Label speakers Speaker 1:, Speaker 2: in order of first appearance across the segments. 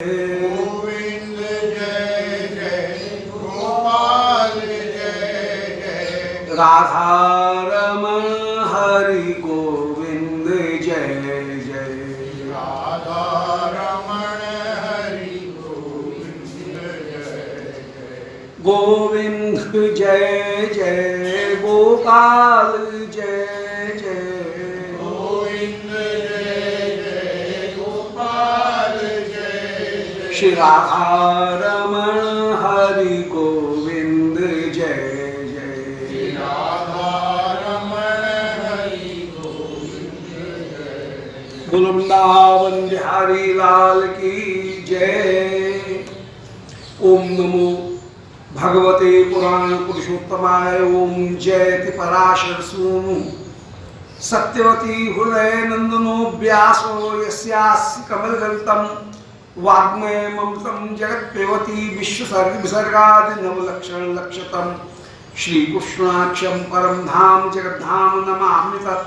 Speaker 1: गोविंद जय जय गोपाल जय जय
Speaker 2: राधा रमण हरि गोविंद जय जय
Speaker 1: राधा रमण हरि गोविंद जय जय
Speaker 2: गोविंद जय जय गोपाल जय जय
Speaker 1: गोविंद जय जय गोपाल जय जय
Speaker 2: श्री राधा रमण हरि गोविंद जय जय
Speaker 1: राधा रमण हरि गोविंद जय
Speaker 2: बोलो वृंदावन बिहारी लाल की जय। ओम नमो भगवते पुराण पुरुषोत्तमाय। ओम जयति पराशर सूनु सत्यवती हृदय नंदनो व्यासो यस्यास्य कमलगल्तम वाग्मय ममृतं जगत्पेवती विश्वसर्ग विसर्गादि नवलक्षण लक्षतम श्री कृष्णाक्षम परम धाम जगद्धाम नमामि तत्।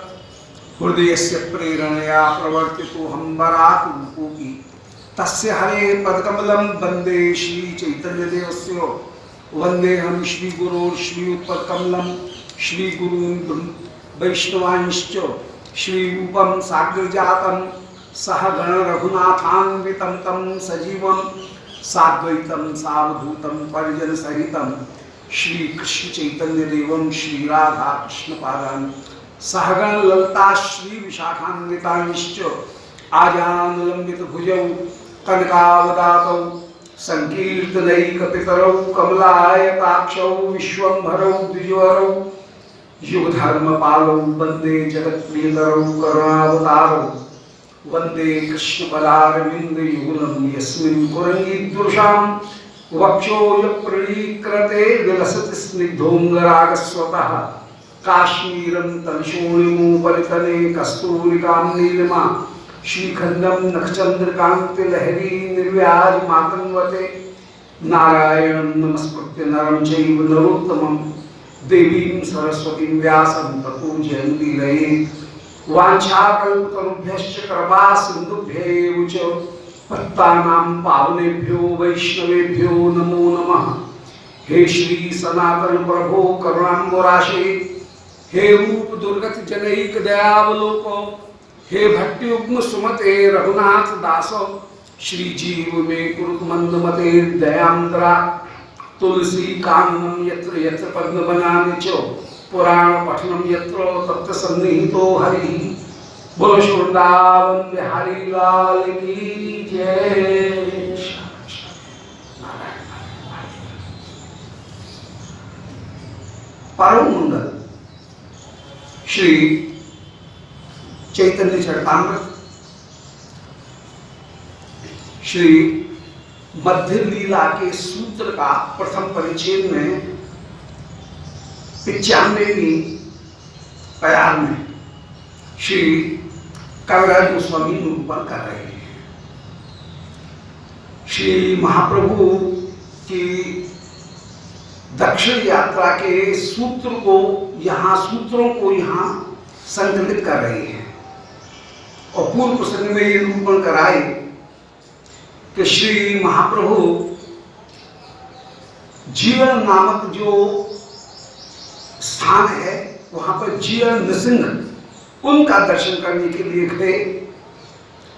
Speaker 2: हृदयस्य प्रेरणया प्रवर्तितो हम बराकुरूपी तस्य हरे पदकमलं वन्दे श्री चैतन्यदेवस्य। वन्देऽहं श्रीगुरो श्रीयुतपदकमलं श्रीगुरून् वैष्णवांश्च श्रीरूपं साग्रजातं सह गण रघुनाथान्वितं तं सजीवं साद्वैतं सावधूतं परिजन सहितं श्री कृष्ण चैतन्य देवं श्री राधा कृष्ण पादान् सहगण ललिता श्री विशाखान्वितांश्च आजानुलंबित भुजौ कनकावदातौ संकीर्तनैकपितरौ कमलायताक्षौ विश्वंभरौ द्विजवरौ युगधर्मपालौ वन्दे जगत्प्रियकरौ करुणावतारौ वन्दे कृष्णपदारविन्दयुगलं यस्मिन् कुरंगीदृशां वक्षोजप्रणीकृते विलसति स्निग्धोऽङ्गरागस्वतः काश्मीरं तलशोणिमुपरितले कस्तूरिकां नीलिमा श्रीखण्डं नखचन्द्रकान्तिलहरी निर्व्याजमातन्वते नारायणं नमस्कृत्य नरं चैव नरोत्तमं देवीं सरस्वतीं व्यासं ततो जयन्तीरयेत्। वाञ्छाकल्पतरुभ्यश्च कृपा सिन्धुभ्यैव च पत्तानां पावनेभ्यो वैष्णवेभ्यो नमो नमः। हे श्री सनातन प्रभो करुणाम्बुराशे हे रूप दुर्गत जनैक दयावलोको हे भट्टयुग्म सुमते रघुनाथ दासो श्री जीव में कुरुत मंदमते दयांद्रा तुलसी काननम यत्र यत्र पद्म बनाने च पुराण पठनम यत्र तत्र सन्निहितो हरि। बोलो वृंदावन बिहारी लाल की जय। परम मंगल श्री चैतन्य चरितामृत श्री मध्य लीला के सूत्र का प्रथम परिच्छेद में 95वीं प्यार में श्री कविराज गोस्वामी निरूपण कर रहे हैं। श्री महाप्रभु की दक्षिण यात्रा के सूत्रों को यहाँ संकलित कर रही है और पूर्व प्रसंग में ये निरूपण कराए कि श्री महाप्रभु जीवन नामक जो स्थान है वहां पर जीवन नृसिंह उनका दर्शन करने के लिए गए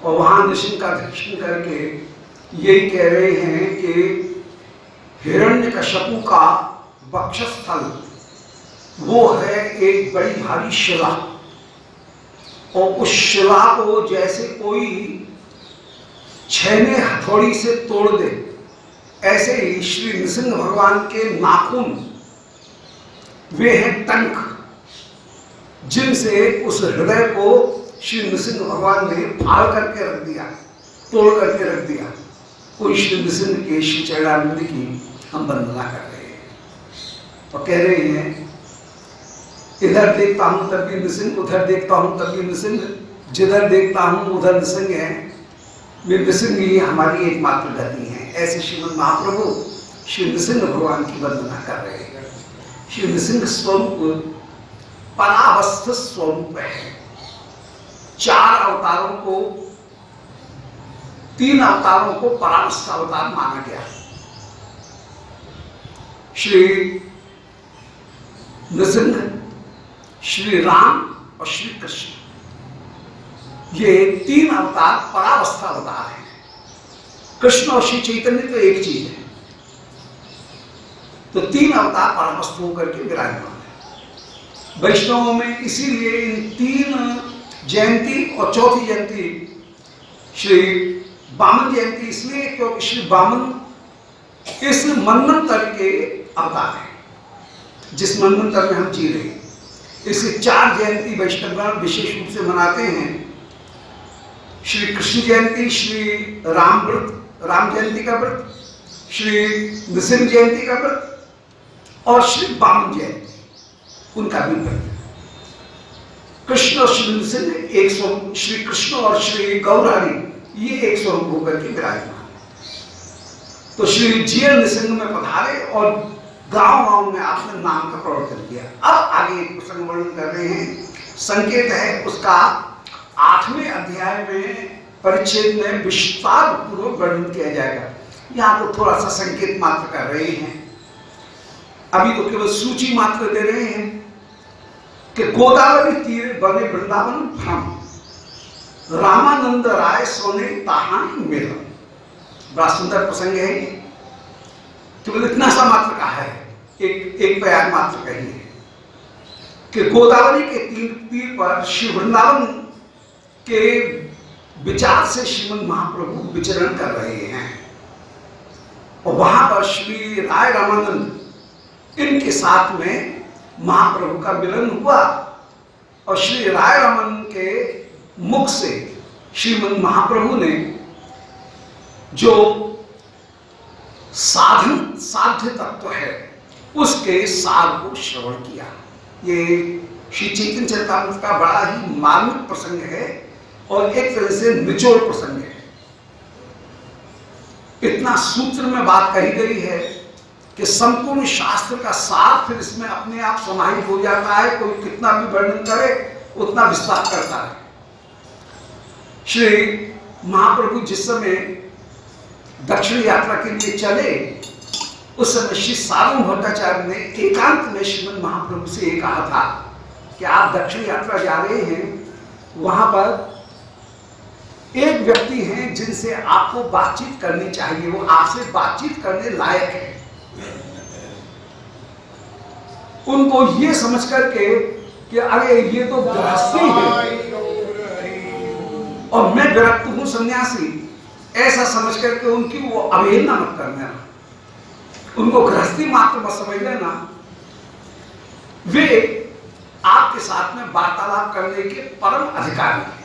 Speaker 2: और वहां नृसिंह का दर्शन करके यही कह रहे हैं कि हिरण्यकश्यपु का वक्षस्थल वो है एक बड़ी भारी शिला और उस शिला को जैसे कोई छैने हथौड़ी से तोड़ दे ऐसे ही श्री नृसिंह भगवान के नाखून वे हैं टंक जिनसे उस हृदय को श्री नृसिंह भगवान ने फाड़ करके रख दिया, तोड़ करके रख दिया। कोई श्री नृसिंह के श्री चरणारविंद की हम वंदना कर रहे हैं और कह रहे हैं इधर देखता हूं तब भी नृसिंह, उधर देखता हूं तब भी नृसिंह, जिधर देखता हूं उधर नृसिंह है, वे नृसिंह ही हमारी एकमात्र गति है। ऐसे श्रीमद् महाप्रभु श्री नृसिंह भगवान की वंदना कर रहे हैं। श्री नृसिंह स्वरूप परावस्थ स्वरूप है। 4 अवतारों को 3 अवतारों को परावस्था अवतार माना गया। श्री नृसिंह, श्री राम और श्री कृष्ण, ये 3 अवतार परावस्था अवतार हैं। कृष्ण और श्री चैतन्य तो एक चीज है, तो 3 अवतार परावस्थ होकर के विराजमान है वैष्णवों में। इसीलिए इन 3 जयंती और चौथी जयंती श्री वामन जयंती इसलिए क्योंकि श्री वामन इस मनवंतर के अवतार है, जिस मनवंतर में हम जी रहे हैं। इसके 4 जयंती वैष्णव विशेष रूप से मनाते हैं। श्री कृष्ण जयंती, श्री राम व्रत, राम जयंती का व्रत, श्री नृसिंह जयंती का व्रत और श्री वामन जयंती, उनका भी व्रत। कृष्ण और श्री नृसिंह एक स्वरूप, श्री कृष्ण और श्री गौरहरि ये एक स्वरूप होकर के विराजमान। तो श्री जी नृसिंह में पधारे और गांव गांव में आपने नाम का प्रवर्तन किया। अब आगे एक प्रसंग वर्णन कर रहे हैं, संकेत है उसका 8वें अध्याय में परिच्छेद में विस्तार पूर्वक वर्णन किया जाएगा। यहाँ तो थोड़ा सा संकेत मात्र कर रहे हैं, अभी तो केवल सूची मात्र दे रहे हैं कि गोदावरी तीर बने वृंदावन भ्रम, रामानंद राय सोने ताहानी मिलन। बड़ा सुंदर प्रसंग है ये, केवल इतना सा मात्र कहा है, एक बयान मात्र कही है कि गोदावरी के तीर पर श्री वृंदावन के विचार से श्रीमद महाप्रभु विचरण कर रहे हैं और वहां पर श्री राय रामानंद इनके साथ में महाप्रभु का मिलन हुआ और श्री राय रामानंद के मुख से श्रीमद महाप्रभु ने जो साध्य तत्व है उसके सार को श्रवण किया। ये श्री चैतन्य चरितामृत का बड़ा ही मार्मिक प्रसंग है और एक तरह से निचोड़ प्रसंग है। इतना सूत्र में बात कही गई है कि संपूर्ण शास्त्र का सार फिर इसमें अपने आप समाहित हो जाता है। कोई कितना भी वर्णन करे उतना विस्तार करता है। श्री महाप्रभु जिस समय दक्षिण यात्रा के लिए चले उस समय श्री सार्वभौम भट्टाचार्य ने एकांत में श्रीमद महाप्रभु से ये कहा था कि आप दक्षिण यात्रा जा रहे हैं, वहां पर एक व्यक्ति हैं जिनसे आपको बातचीत करनी चाहिए, वो आपसे बातचीत करने लायक है। उनको ये समझ करके कि अरे ये तो गृहस्थी है और मैं विरक्त हूं सन्यासी, ऐसा समझ करके उनकी वो अवहेलना मत करना, उनको गृहस्थी मात्र मत समझ लेना। वे आपके साथ में वार्तालाप करने के परम अधिकारी हैं।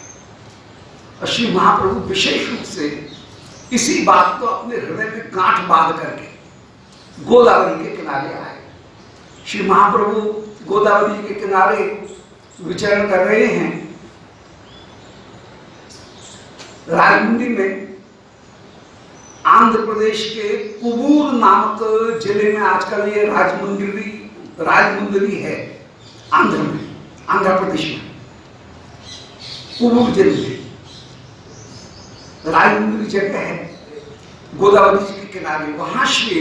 Speaker 2: और श्री महाप्रभु विशेष रूप से इसी बात को अपने हृदय में गांठ बांध करके गोदावरी के किनारे आए। श्री महाप्रभु गोदावरी के किनारे विचरण कर रहे हैं। राजमुंडी में आंध्र प्रदेश के कुबूर नामक जिले में आजकल ये राजमुंदरी है, आंध्र में, आंध्र प्रदेश में कुबूर जिले में राजमुंदरी जगह है गोदावरी जी के किनारे। वहां श्री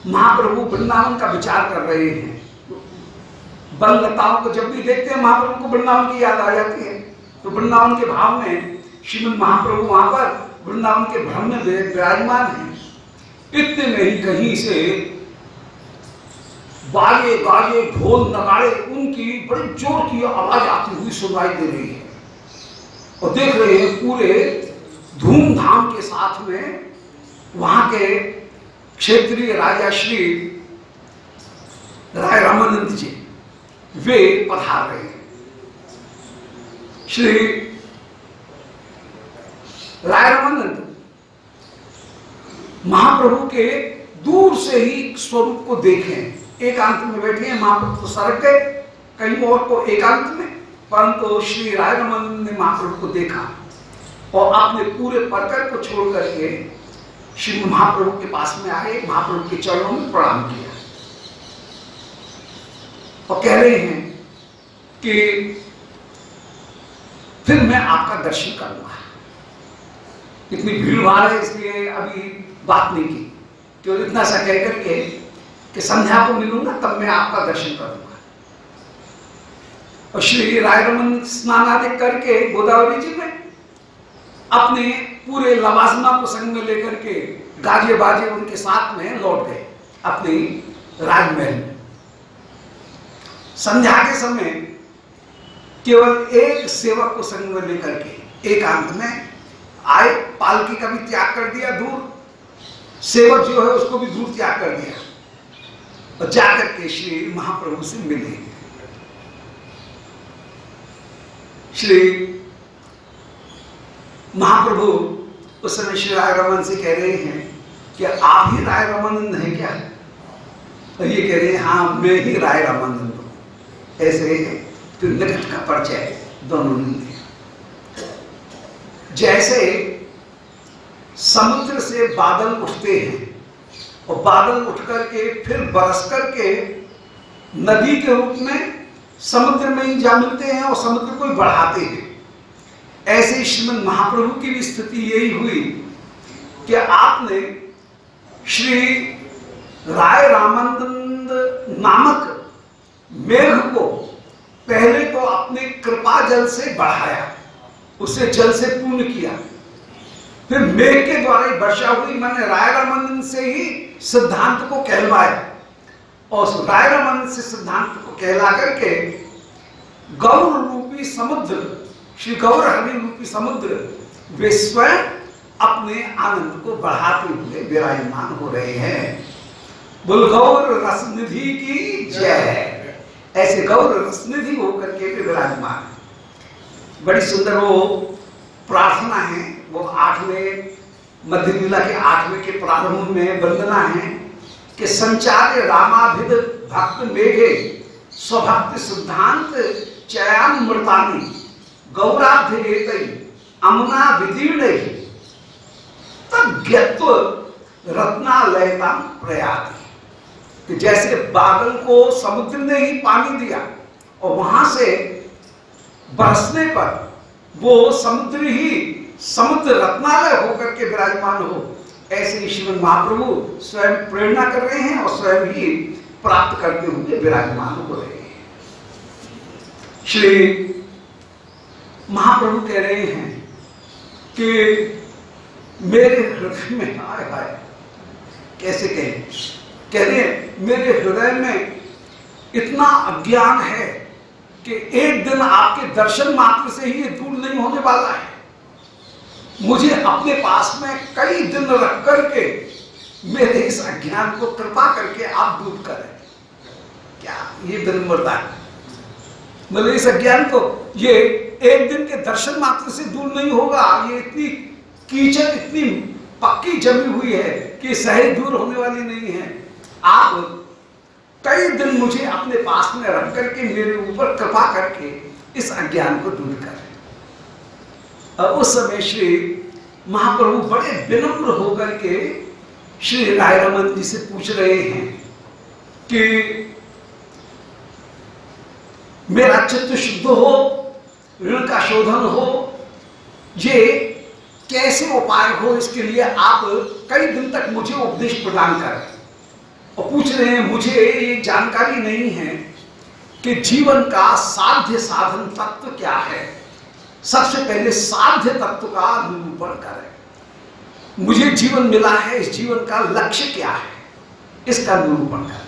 Speaker 2: महाप्रभु वृंदावन का विचार कर रहे हैं। वनलताओं को जब भी देखते हैं महाप्रभु को वृंदावन की याद आ जाती है। तो वृंदावन के भाव में श्रीमद महाप्रभु वहां पर वृंदावन के भ्रम में विराजमान है। इतने में ही कहीं से बाजे गाजे ढोल नगाड़े उनकी बड़ी जोर की आवाज आती हुई सुनाई दे रही है और देख रहे हैं पूरे धूमधाम के साथ में वहां के क्षेत्रीय राजा श्री राय रामानंद जी वे पधार रहे हैं। श्री राय रामानंद महाप्रभु के दूर से ही स्वरूप को देखें, एकांत में बैठे हैं। महाप्रभु तो सरक गए कहीं और को एकांत में, परंतु श्री राय रामानंद ने महाप्रभु को देखा और अपने पूरे परकर को छोड़ करके श्री महाप्रभु के पास में आए, महाप्रभु के चरणों में प्रणाम किया और कह रहे हैं कि फिर मैं आपका दर्शन करूंगा। इतनी भीड़ भाड़ है इसलिए अभी बात नहीं की, केवल इतना सा कह करके कि संध्या को मिलूंगा तब मैं आपका दर्शन करूंगा। और श्री रायरमन स्नान आदि करके गोदावरी जी में अपने पूरे लवाजमा को संग में लेकर के गाजे बाजे उनके साथ में लौट गए अपनी राजमहल में। संध्या के समय केवल एक सेवक को संग में लेकर के एकांत में आए, पालकी का भी त्याग कर दिया दूर, सेवक जो है उसको भी दूर त्याग कर दिया और जाकर के श्री महाप्रभु से मिले। श्री महाप्रभु उस समय श्री राय रमन से कह रहे हैं कि आप ही राय रमानंद हैं क्या? और ये कह रहे हैं हाँ मैं ही राय रमानंद हूं। ऐसे फिर निकट का परिचय दोनों ने दिया। जैसे समुद्र से बादल उठते हैं और बादल उठ करके फिर बरस करके नदी के रूप में समुद्र में ही जा मिलते हैं और समुद्र को ही बढ़ाते हैं, ऐसे श्रीमद् महाप्रभु की भी स्थिति यही हुई कि आपने श्री राय रामानंद नामक मेघ को पहले तो अपने कृपा जल से बढ़ाया, उसे जल से पूर्ण किया, फिर मेघ के द्वारा ही वर्षा हुई। मैंने राय रामानंद से ही सिद्धांत को कहलवाया और राय रामानंद से सिद्धांत को कहला करके गौर रूपी समुद्र, श्री गौर हरि रूपी समुद्र वे स्वयं अपने आनंद को बढ़ाते हुए विराजमान हो रहे हैं। बोल गौर रस निधि की जय। ऐसे गौर रस निधि होकर के विराजमान। बड़ी सुंदर वो प्रार्थना है, वो 8वें मध्य लीला के 8वें के प्रारंभ में वंदना है कि संचार्य रामाभिद भक्त मेघे स्वभक्ति सिद्धांत चयामृतानि गौराध्येतै अमुना विदीर्णे तब ज्ञत्व रत्नालयता प्रयाति। कि जैसे बादल को समुद्र ने ही पानी दिया और वहां से बरसने पर वो समुद्र ही समुद्र रत्नालय होकर के विराजमान हो, ऐसे ही श्रीमद् महाप्रभु स्वयं प्रेरणा कर रहे हैं और स्वयं ही प्राप्त करते हुए विराजमान हो रहे हैं। श्री महाप्रभु कह रहे हैं कि मेरे हृदय में हाय हाय, कैसे कहें, कह रहे हैं मेरे हृदय में इतना अज्ञान है कि एक दिन आपके दर्शन मात्र से ही ये दूर नहीं होने वाला है। मुझे अपने पास में कई दिन रख करके मेरे इस अज्ञान को कृपा करके आप दूर करें। क्या ये विनम्रता है? मतलब इस अज्ञान को ये एक दिन के दर्शन मात्र से दूर नहीं होगा। ये इतनी कीचड़ इतनी पक्की जमी हुई है कि सहज दूर होने वाली नहीं है। आप कई दिन मुझे अपने पास में रख करके मेरे ऊपर कृपा करके इस अज्ञान को दूर करें। और उस समय श्री महाप्रभु बड़े विनम्र होकर के श्री राय रमन जी से पूछ रहे हैं कि मेरा चित्त शुद्ध हो, ऋण का शोधन हो, ये कैसे उपाय हो, इसके लिए आप कई दिन तक मुझे उपदेश प्रदान करें। और पूछ रहे हैं मुझे ये जानकारी नहीं है कि जीवन का साध्य साधन तत्व क्या है। सबसे पहले साध्य तत्व का निरूपण करें। मुझे जीवन मिला है, इस जीवन का लक्ष्य क्या है, इसका निरूपण करें।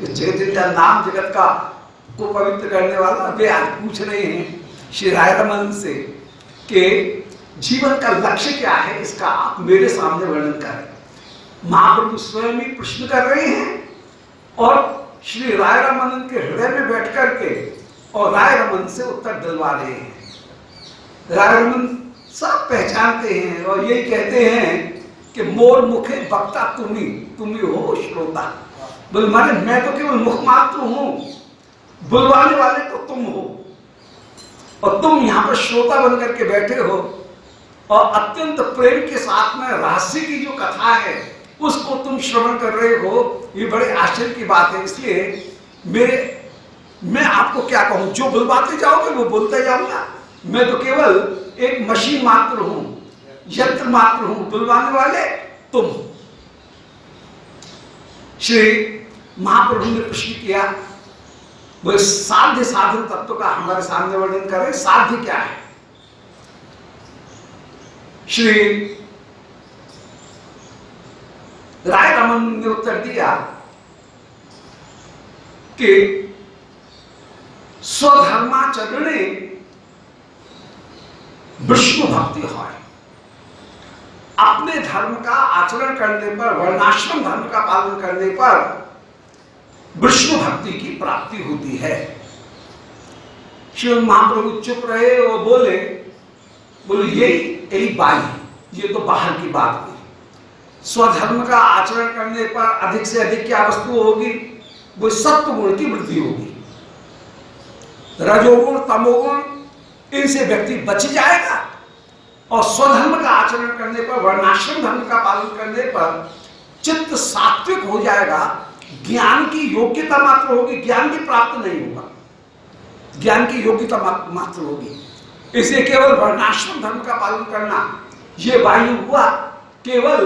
Speaker 2: जगत का नाम जगत का को पवित्र करने वाला वे आज पूछ रहे हैं श्री राय रमन से कि जीवन का लक्ष्य क्या है, इसका आप मेरे सामने वर्णन करें। महाप्रभु स्वयं ही प्रश्न कर रहे हैं और श्री राय रमानंद के हृदय में बैठ करके और राय रमन से उत्तर दिलवा रहे हैं। राय रमन सब पहचानते हैं और यही कहते हैं कि मोर मुखे वक्ता तुम्ही हो श्रोता। बोल माने मैं तो केवल मुख मात्र हूं, बुलवाने वाले तो तुम हो और तुम यहाँ पर श्रोता बन करके बैठे हो और अत्यंत प्रेम के साथ में रहस्य की जो कथा है उसको तुम श्रवण कर रहे हो। ये बड़े आश्चर्य की बात है। इसलिए मैं आपको क्या कहूं, जो बुलवाते जाओगे वो बोलते जाऊंगा। मैं तो केवल एक मशीन मात्र हूं, यंत्र मात्र हूं, बुलवाने वाले तुम। श्री महाप्रभु ने प्रश्न किया, वो साध्य साधन तत्व का हमारे सामने वर्णन करें, साध्य क्या है। श्री राय रमन ने उत्तर दिया कि स्वधर्माचरणे विष्णु भक्ति है। अपने धर्म का आचरण करने पर, वर्णाश्रम धर्म का पालन करने पर विष्णु भक्ति की प्राप्ति होती है। शिव महाप्रभु चुप रहे और बोले यही बाई, ये तो बाहर की बात हुई। स्वधर्म का आचरण करने पर अधिक से अधिक क्या वस्तु होगी, वो सत्व गुण की वृद्धि होगी। रजोगुण तमोगुण इनसे व्यक्ति बच जाएगा और स्वधर्म का आचरण करने पर, वर्णाश्रम धर्म का पालन करने पर चित्त सात्विक हो जाएगा। ज्ञान की योग्यता मात्र होगी, ज्ञान की प्राप्त नहीं होगा, ज्ञान की योग्यता मात्र होगी। इसे केवल वर्णाश्रम धर्म का पालन करना, ये वायु हुआ केवल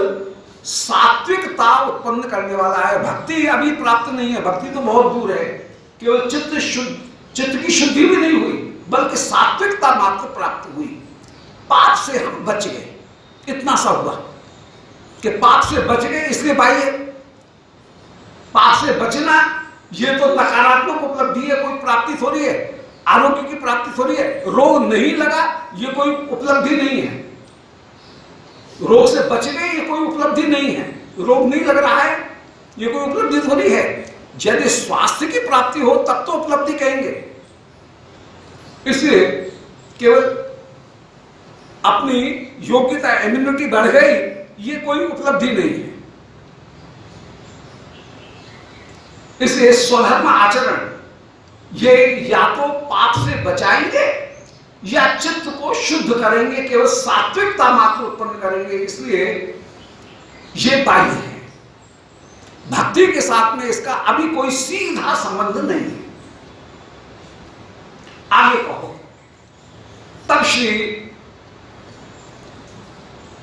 Speaker 2: सात्विकता उत्पन्न करने वाला है। भक्ति अभी प्राप्त नहीं है, भक्ति तो बहुत दूर है। केवल चित्त की शुद्धि भी नहीं हुई, बल्कि सात्विकता मात्र प्राप्त हुई। पाप से हम बच गए, इतना सा हुआ कि पाप से बच गए। इसलिए भाई पाप से बचना ये तो नकारात्मक उपलब्धि है, कोई प्राप्ति थोड़ी है, आरोग्य की प्राप्ति थोड़ी है। रोग नहीं लगा ये कोई उपलब्धि नहीं है, रोग से बच गए ये कोई उपलब्धि नहीं है। रोग नहीं लग रहा है ये कोई उपलब्धि थोड़ी है। यदि स्वास्थ्य की प्राप्ति हो तब तो उपलब्धि कहेंगे। इसलिए केवल अपनी योग्यता, इम्यूनिटी बढ़ गई, ये कोई उपलब्धि नहीं है। इसलिए स्वधर्म आचरण ये या तो पाप से बचाएंगे या चित्त को शुद्ध करेंगे, केवल सात्विकता मात्र उत्पन्न करेंगे। इसलिए ये बाह्य है, भक्ति के साथ में इसका अभी कोई सीधा संबंध नहीं है। आगे कहो। तब श्री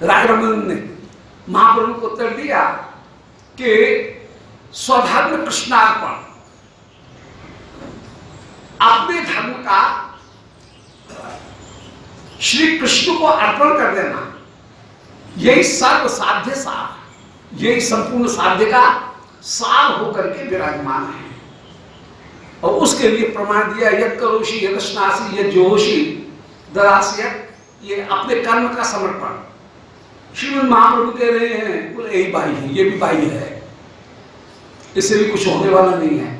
Speaker 2: राघरमन ने महाप्रभु को उत्तर दिया कि स्वधर्म कृष्णार्पण, अपने धर्म का श्री कृष्ण को अर्पण कर देना, यही सर्व साध्य सार, यही संपूर्ण साध्य का सार होकर के विराजमान है। और उसके लिए प्रमाण दिया, यद करोषि यदश्नासी यद जोहोषि दरासी, ये अपने कर्म का समर्पण। श्रीमद महाप्रभु कह रहे हैं बोले यही बाई है, ये भी बाई है, इससे भी कुछ होने वाला नहीं है।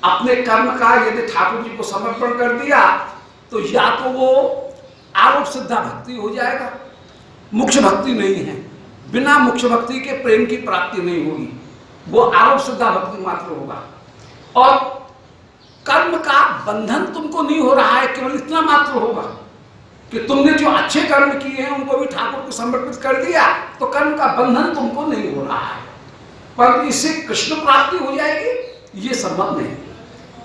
Speaker 2: अपने कर्म का यदि ठाकुर जी को समर्पण कर दिया तो या तो वो आरोप सिद्धा भक्ति हो जाएगा, मुख्य भक्ति नहीं है। बिना मुख्य भक्ति के प्रेम की प्राप्ति नहीं होगी, वो आरोप सिद्धा भक्ति मात्र होगा। और कर्म का बंधन तुमको नहीं हो रहा है, केवल इतना मात्र होगा कि तुमने जो अच्छे कर्म किए हैं उनको भी ठाकुर को समर्पित कर दिया, तो कर्म का बंधन तुमको नहीं हो रहा है। पर इससे कृष्ण प्राप्ति हो जाएगी ये संभव नहीं,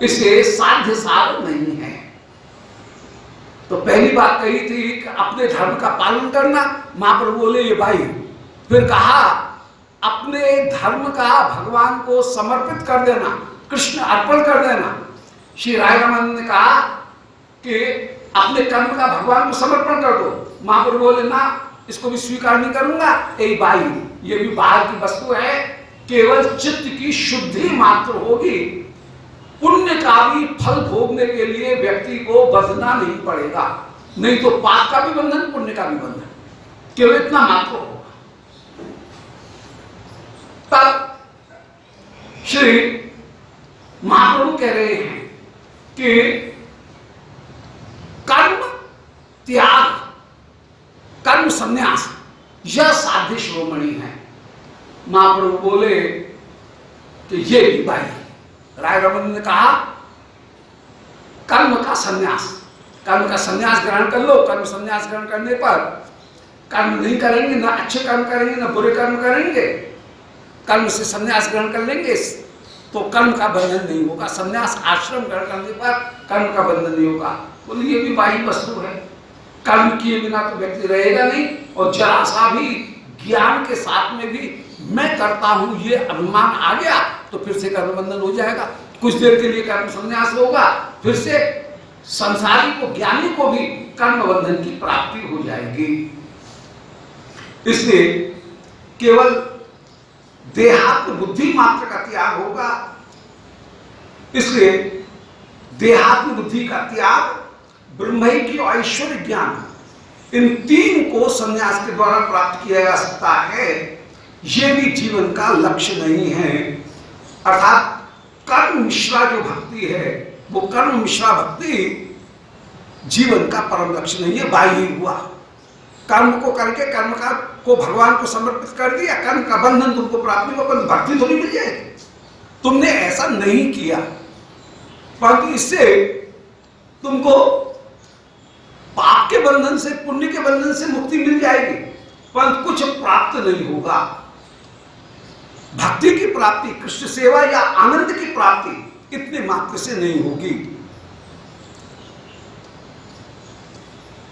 Speaker 2: इसे साध्य सार नहीं है। तो पहली बात कही थी कि अपने धर्म का पालन करना, महाप्रभु बोले ये भाई। फिर कहा अपने धर्म का भगवान को समर्पित कर देना, कृष्ण अर्पण कर देना। श्री रायरमन ने कहा कि अपने कर्म का भगवान को समर्पण कर दो। महाप्रभु बोले ना, इसको भी स्वीकार नहीं करूंगा, यही बाई, ये भी बाहर की वस्तु है, केवल चित्त की शुद्धि मात्र होगी। पुण्य का भी फल भोगने के लिए व्यक्ति को बंधना नहीं पड़ेगा, नहीं तो पाप का भी बंधन, पुण्य का भी बंधन, केवल इतना मात्र होगा। तब श्री महाप्रभु कह रहे हैं कि कर्म त्याग, कर्म संन्यास, यह साध्य शिरोमणि है। महाप्रभु बोले कि ये भी भाई। राय रमन ने कहा कर्म का संन्यास, कर्म का संन्यास ग्रहण कर लो। कर्म संन्यास ग्रहण करने पर कर्म नहीं करेंगे, ना अच्छे कर्म करेंगे ना बुरे कर्म करेंगे, कर्म से संन्यास ग्रहण कर लेंगे तो कर्म का बंधन नहीं होगा। संन्यास आश्रम ग्रहण करने पर कर्म का बंधन नहीं होगा। बोले ये भी बाह्य वस्तु है, कर्म किए बिना तो व्यक्ति रहेगा नहीं, और जरा सा भी ज्ञान के साथ में भी मैं करता हूं ये अभिमान आ गया तो फिर से कर्म बंधन हो जाएगा। कुछ देर के लिए कर्म संन्यास होगा, फिर से संसारी को, ज्ञानी को भी कर्म बंधन की प्राप्ति हो जाएगी। इसलिए केवल देहात्म बुद्धि मात्र का त्याग होगा। इसलिए देहात्म बुद्धि का त्याग, ब्रह्मैक्य और ऐश्वर्य ज्ञान, इन तीन को संन्यास के द्वारा प्राप्त किया जा सकता है। ये भी जीवन का लक्ष्य नहीं है। अर्थात कर्म मिश्रा जो भक्ति है, वो कर्म मिश्रा भक्ति जीवन का परम लक्ष्य नहीं है। बाह्य हुआ, कर्म को करके कर्म का को भगवान को समर्पित कर दिया, कर्म का बंधन तुमको प्राप्त नहीं होगा, भक्ति थोड़ी मिल जाएगी। तुमने ऐसा नहीं किया, परंतु इससे तुमको पाप के बंधन से, पुण्य के बंधन से मुक्ति मिल जाएगी, परंतु कुछ प्राप्त नहीं होगा। भक्ति की प्राप्ति, कृष्ण सेवा या आनंद की प्राप्ति इतने मात्र से नहीं होगी।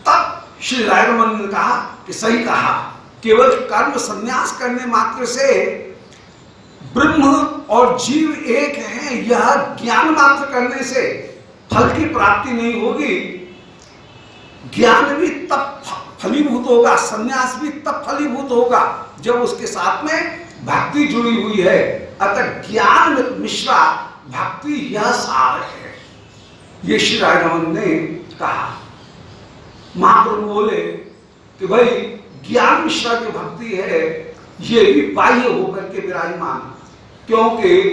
Speaker 2: तब श्री राय रमन ने कहा कि सही कहा, केवल कर्म संन्यास करने मात्र से ब्रह्म और जीव एक हैं, यह ज्ञान मात्र करने से फल की प्राप्ति नहीं होगी। ज्ञान भी तब फलीभूत होगा, संन्यास भी तब फलीभूत होगा जब उसके साथ में भक्ति जुड़ी हुई है। अतः ज्ञान मिश्रा भक्ति यह सार है, ये श्री राय रमन ने कहा। महाप्रभु बोले कि भाई ज्ञान मिश्रा जो भक्ति है ये भी बाह्य होकर के विराजमान, क्योंकि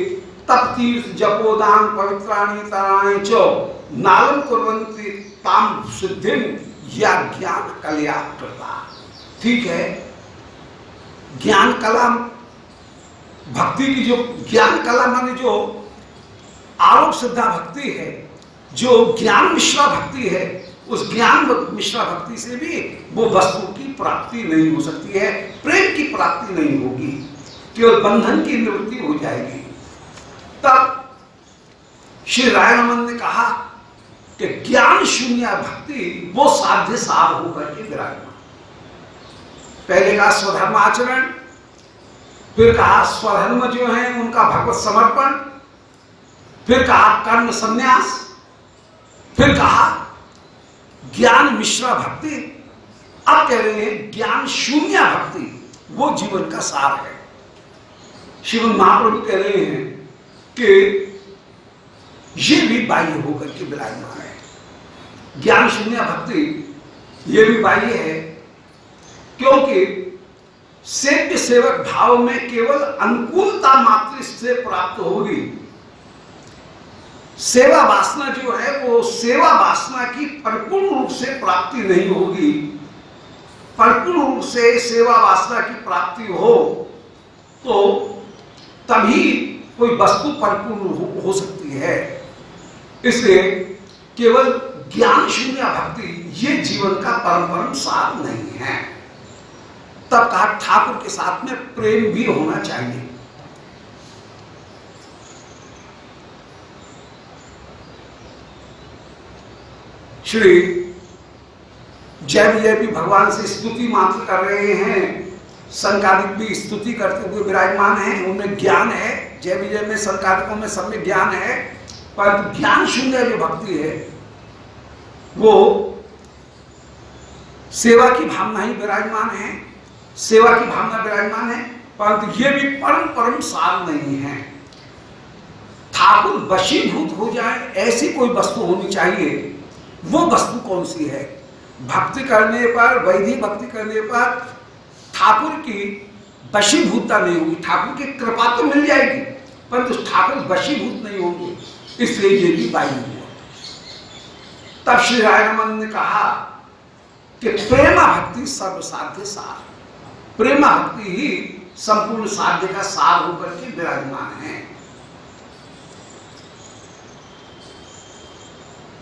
Speaker 2: तप तीर्थ जपोदान पवित्राणि तराणि चो नालम कुर्वन्ति ताम सिद्धिम या ज्ञान कलया कृता। ठीक है, ज्ञान कला भक्ति की जो ज्ञान कला माने जो आरोप श्रद्धा भक्ति है, जो ज्ञान मिश्रा भक्ति है, उस ज्ञान मिश्रा भक्ति से भी वो वस्तु की प्राप्ति नहीं हो सकती है, प्रेम की प्राप्ति नहीं होगी, केवल बंधन की निवृत्ति हो जाएगी। तब श्री राय रमन ने कहा कि ज्ञान शून्य भक्ति वो साध्य सार होकर के विराजमान। पहले कहा स्वधर्म आचरण, फिर कहा स्वधर्म जो है उनका भगवत समर्पण, फिर कहा कर्म संन्यास, फिर कहा ज्ञान मिश्रा भक्ति, अब कह रहे हैं ज्ञान शून्य भक्ति वो जीवन का सार है। श्रीमद् महाप्रभु कह रहे हैं कि ये भी बाह्य होकर के विराजमान है। ज्ञान शून्य भक्ति ये भी बाह्य है, क्योंकि सेव्य सेवक भाव में केवल अनुकूलता मात्र इससे प्राप्त होगी। सेवा वासना जो है वो सेवा वासना की परिपूर्ण रूप से प्राप्ति नहीं होगी। परिपूर्ण रूप से सेवा वासना की प्राप्ति हो तो तभी कोई वस्तु परिपूर्ण हो सकती है। इसलिए केवल ज्ञान शून्य भक्ति ये जीवन का परम सार नहीं है। तब कहा ठाकुर के साथ में प्रेम भी होना चाहिए। श्री जय विजय भी भगवान से स्तुति मात्र कर रहे हैं, संकादिक भी स्तुति करते हुए विराजमान हैं, उनमें ज्ञान है। जय विजय में संकादिकों में सब में ज्ञान है, पर ज्ञान शून्य जो भक्ति है वो सेवा की भावना ही विराजमान है, सेवा की भावना विराजमान है, परंतु ये भी परम सार नहीं है। ठाकुर वशीभूत हो जाए ऐसी कोई वस्तु होनी चाहिए। वो वस्तु कौन सी है? भक्ति करने पर, वैदिक भक्ति करने पर ठाकुर की वशीभूतता नहीं होगी। ठाकुर की कृपा तो मिल जाएगी, परंतु ठाकुर वशीभूत नहीं होंगे, इसलिए ये भी बाह्य हुआ। तब श्री राय रमन ने कहा कि प्रेमा भक्ति सर्वसाध्य सार, प्रेमा भक्ति ही संपूर्ण साध्य का सार होकर के विराजमान है।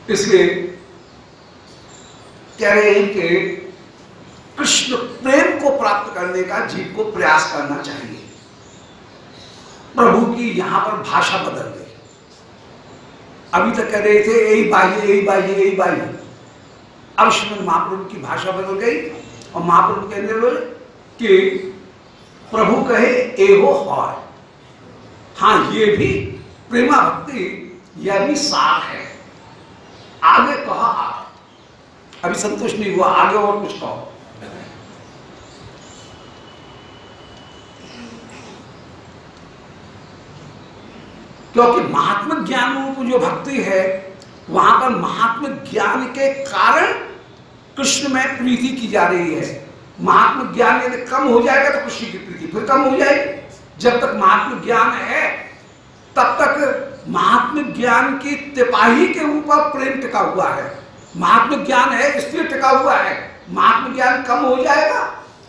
Speaker 2: इसलिए कह रहे हैं कि कृष्ण प्रेम को प्राप्त करने का जीव को प्रयास करना चाहिए। प्रभु की यहां पर भाषा बदल गई। अभी तक कह रहे थे यही बाह्य, यही बाह्य, यही बाह्य। अब श्रीमद् महाप्रभु की भाषा बदल गई और महाप्रभु कहने लगे कि प्रभु कहे एहो है। हाँ, ये भी प्रेमा भक्ति, यह भी सार है। आगे कहा, अभी संतुष्ट नहीं हुआ, आगे और कुछ कहो। क्योंकि महात्म ज्ञान रूप जो भक्ति है, वहां पर महात्म ज्ञान के कारण कृष्ण में प्रीति की जा रही है। महात्म ज्ञान यदि कम हो जाएगा तो कृष्ण की प्रीति फिर कम हो जाएगी। जब तक महात्म ज्ञान है तब तक महात्म ज्ञान की तिपाही के ऊपर प्रेम टिका हुआ है। महात्म ज्ञान है इसलिए टिका हुआ है। महात्म ज्ञान कम हो जाएगा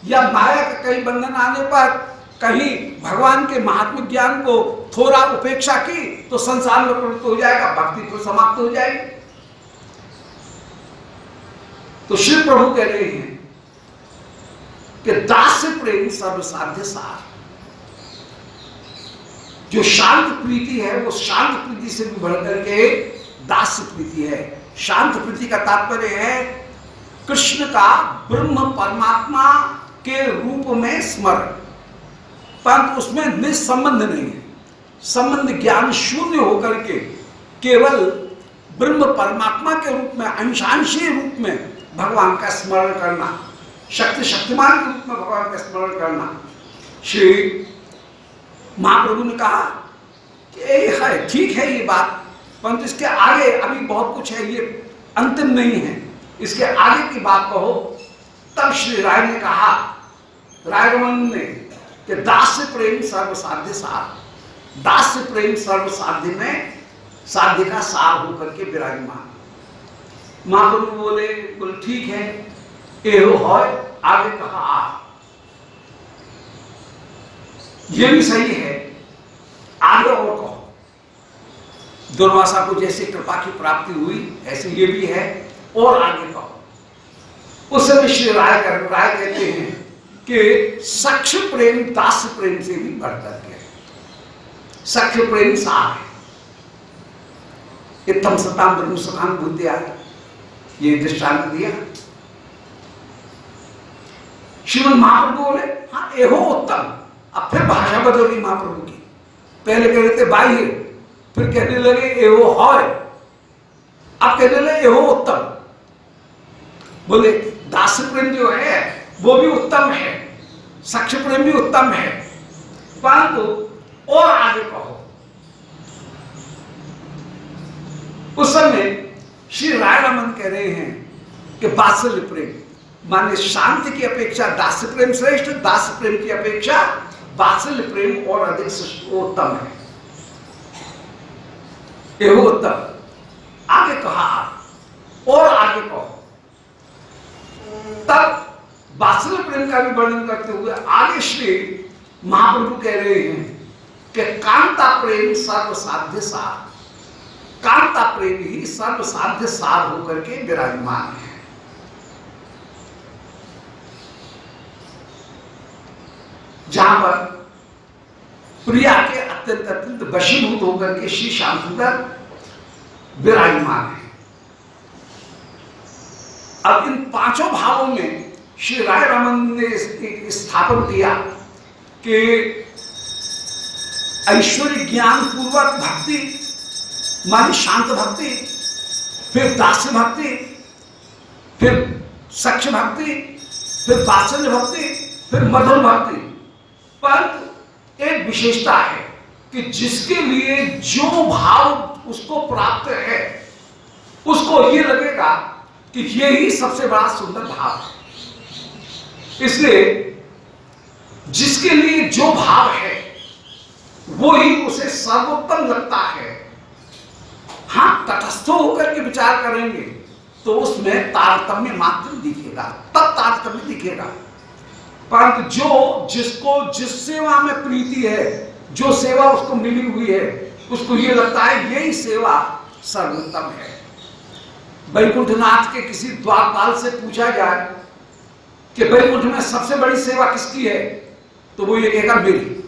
Speaker 2: या माया के कई बंधन आने पर कहीं भगवान के महात्म ज्ञान को थोड़ा उपेक्षा की तो संसार में प्रवृत्त हो जाएगा, भक्ति तो समाप्त हो जाएगी। तो श्री प्रभु कह रहे हैं कि दास्य प्रेम सर्वसाध्य सार। जो शांत प्रीति है वो शांत प्रीति से भी बढ़कर के दास्य प्रीति है। शांत प्रीति का तात्पर्य है कृष्ण का ब्रह्म परमात्मा के रूप में स्मरण, परंतु उसमें निसंबंध नहीं है। संबंध ज्ञान शून्य होकर के केवल ब्रह्म परमात्मा के रूप में, अंशांशीय रूप में भगवान का स्मरण करना, शक्ति शक्तिमान के रूप में भगवान का स्मरण करना। श्री महाप्रभु ने कहा कि है ठीक है ये बात, परंतु इसके आगे अभी बहुत कुछ है, ये अंतिम नहीं है, इसके आगे की बात कहो। तब श्री राय ने कहा, रायरमन ने, कि दास्य प्रेम सर्वसाध्य सार। दास्य प्रेम सर्वसाध्य में साध्य का सार होकर के विराजमान। महाप्रभु बोले ठीक है, एहो है। आगे कहा ये भी सही है, आगे और कहो। दुर्वासा को जैसे कृपा की प्राप्ति हुई ऐसे ये भी है, और आगे कहो। उस समय श्री राय कहते हैं कि सख्य प्रेम दास्य प्रेम से भी बढ़कर के, सख्य प्रेम सार है। इत्थम सताम ब्रह्म सुखान बुद्धिया, ये दृष्टांत दिया। श्रीमद् महाप्रभु बोले हाँ एहो उत्तम। अब फिर भाषा बदल गई महाप्रभु की। पहले कह रहे थे बाह्य, फिर कहने लगे एहो है, अब कहने लगे एहो उत्तम। बोले दास्य प्रेम जो है वो भी उत्तम है, सख्य प्रेम भी उत्तम है, परंतु और आगे कहो। उस समय श्री रायरमन कह रहे हैं कि वात्सल्य प्रेम माने शांति की अपेक्षा दास्य प्रेम श्रेष्ठ, दास्य प्रेम की अपेक्षा वात्सल्य प्रेम और अधिक उत्तम है, एहो उत्तम। आगे कहा और आगे कहो। तब वात्सल्य प्रेम का भी वर्णन करते हुए आगे श्री महाप्रभु कह रहे हैं कि कांता प्रेम सर्वसाध्य सार। कांता प्रेम ही सर्वसाध्य सार होकर के विराजमान है। जहां पर प्रिया के अत्यंत अत्यंत वशीभूत होकर के श्री श्याम सुंदर विराजमान है। अब इन पांचों भावों में श्री राय रमन ने स्थापन किया कि ऐश्वर्य ज्ञान पूर्वक भक्ति मानी शांत भक्ति, फिर दास्य भक्ति, फिर सख्य भक्ति, फिर वात्सल्य भक्ति, फिर मधुर भक्ति। पर एक विशेषता है कि जिसके लिए जो भाव उसको प्राप्त है उसको ये लगेगा कि ये ही सबसे बड़ा सुंदर भाव है। इसलिए जिसके लिए जो भाव है वो ही उसे सर्वोत्तम लगता है। हाँ, तटस्थ होकर के विचार करेंगे तो उसमें तारतम्य मात्र दिखेगा, तब तारतम्य दिखेगा। परंतु जो जिसको जिस सेवा में प्रीति है, जो सेवा उसको मिली हुई है, उसको ये लगता है यही सेवा सर्वोत्तम है। वैकुंठनाथ के किसी द्वारपाल से पूछा जाए कि वैकुंठ में सबसे बड़ी सेवा किसकी है, तो वो ये कहेगा मेरी।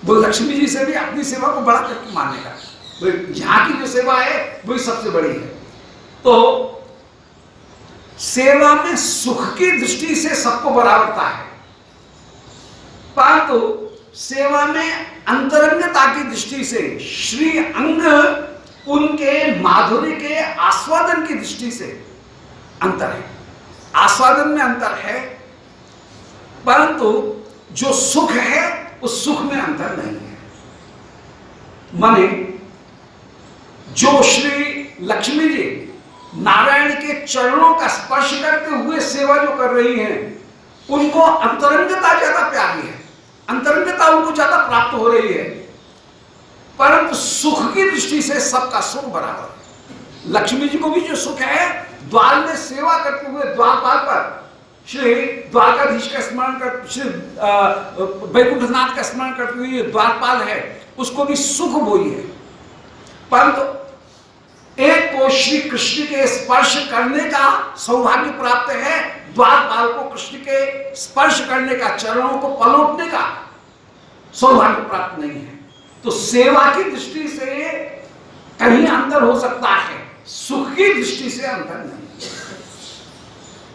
Speaker 2: वो लक्ष्मी जी से भी अपनी सेवा को बड़ा करके मानेगा, यहां की जो सेवा है वही सबसे बड़ी है। तो सेवा में सुख की दृष्टि से सबको बराबरता है, परंतु सेवा में अंतरंगता की दृष्टि से श्री अंग उनके माधुर्य के आस्वादन की दृष्टि से अंतर है। आस्वादन में अंतर है, परंतु जो सुख है उस सुख में अंतर नहीं है। माने जो श्री लक्ष्मी जी नारायण के चरणों का स्पर्श करते हुए सेवा जो कर रही हैं, उनको अंतरंगता ज्यादा प्यारी है, अंतरंगता उनको ज्यादा प्राप्त हो रही है, परंतु सुख की दृष्टि से सबका सुख बराबर है। लक्ष्मी जी को भी जो सुख है, द्वार में सेवा करते हुए द्वारपाल पर श्री द्वारकाधीश का स्मरण कर, श्री वैकुंठनाथ का स्मरण करते हुए द्वारपाल है, उसको भी सुख वही है। परंतु एक को श्री कृष्ण के स्पर्श करने का सौभाग्य प्राप्त है, द्वारपाल को कृष्ण के स्पर्श करने का, चरणों को पलटने का सौभाग्य प्राप्त नहीं है। तो सेवा की दृष्टि से कहीं अंतर हो सकता है, सुख की दृष्टि से अंतर नहीं।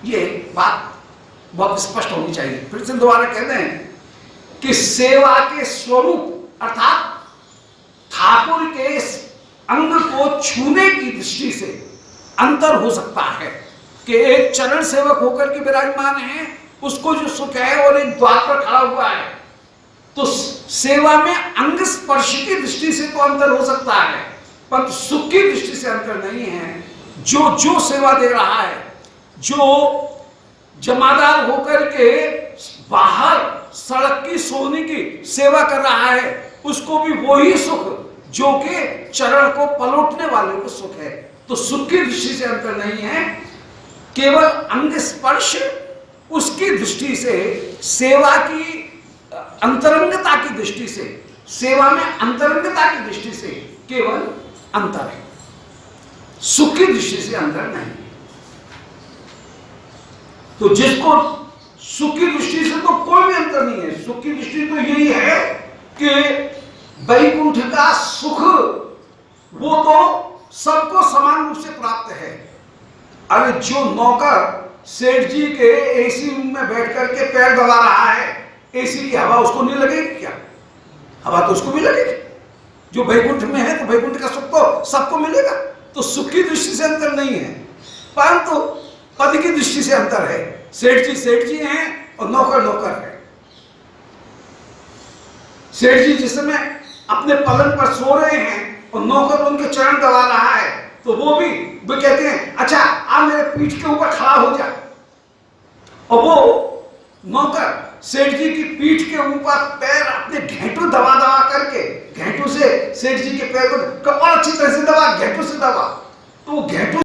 Speaker 2: ये बात बहुत स्पष्ट होनी चाहिए। फिर से दोबारा कहते हैं कि सेवा के स्वरूप अर्थात ठाकुर के अंग को छूने की दृष्टि से अंतर हो सकता है कि एक चरण सेवक होकर के विराजमान है, उसको जो सुख है, और एक द्वार पर खड़ा हुआ है, तो सेवा में अंग स्पर्श की दृष्टि से तो अंतर हो सकता है, पर सुख की दृष्टि से अंतर नहीं है। जो सेवा दे रहा है, जो जमादार होकर के बाहर सड़क की सोने की सेवा कर रहा है, उसको भी वही सुख जो कि चरण को पलटने वाले को सुख है। तो सुख की दृष्टि से अंतर नहीं है, केवल अंग स्पर्श उसकी दृष्टि से, सेवा की अंतरंगता की दृष्टि से, सेवा में अंतरंगता की दृष्टि से केवल अंतर है, सुख की दृष्टि से अंतर नहीं। तो जिसको सुख की दृष्टि से तो कोई भी अंतर नहीं है, सुख की दृष्टि तो यही है कि वैकुंठ का सुख वो तो सबको समान रूप से प्राप्त है। अरे जो नौकर सेठ जी के एसी रूम में बैठ करके पैर दबा रहा है, एसी की हवा उसको नहीं लगेगी क्या? हवा तो उसको भी लगेगी। जो वैकुंठ में है तो वैकुंठ का सुख तो सबको मिलेगा। तो सुख की दृष्टि से अंतर नहीं है, परंतु पद की दृष्टि से अंतर है। सेठ जी हैं और नौकर नौकर है। सेठ जी जिस समय अपने पलंग पर सो रहे हैं और नौकर उनके चरण दबा रहा है, तो वो कहते हैं अच्छा आप मेरे पीठ के ऊपर खड़ा हो जा, और वो नौकर सेठ जी की पीठ के ऊपर पैर अपने घेंटू दबा करके, घेंटू से सेठ जी के पैर को और अच्छी तरह से दबा, घेंटू से दबा, तो वो घेंटू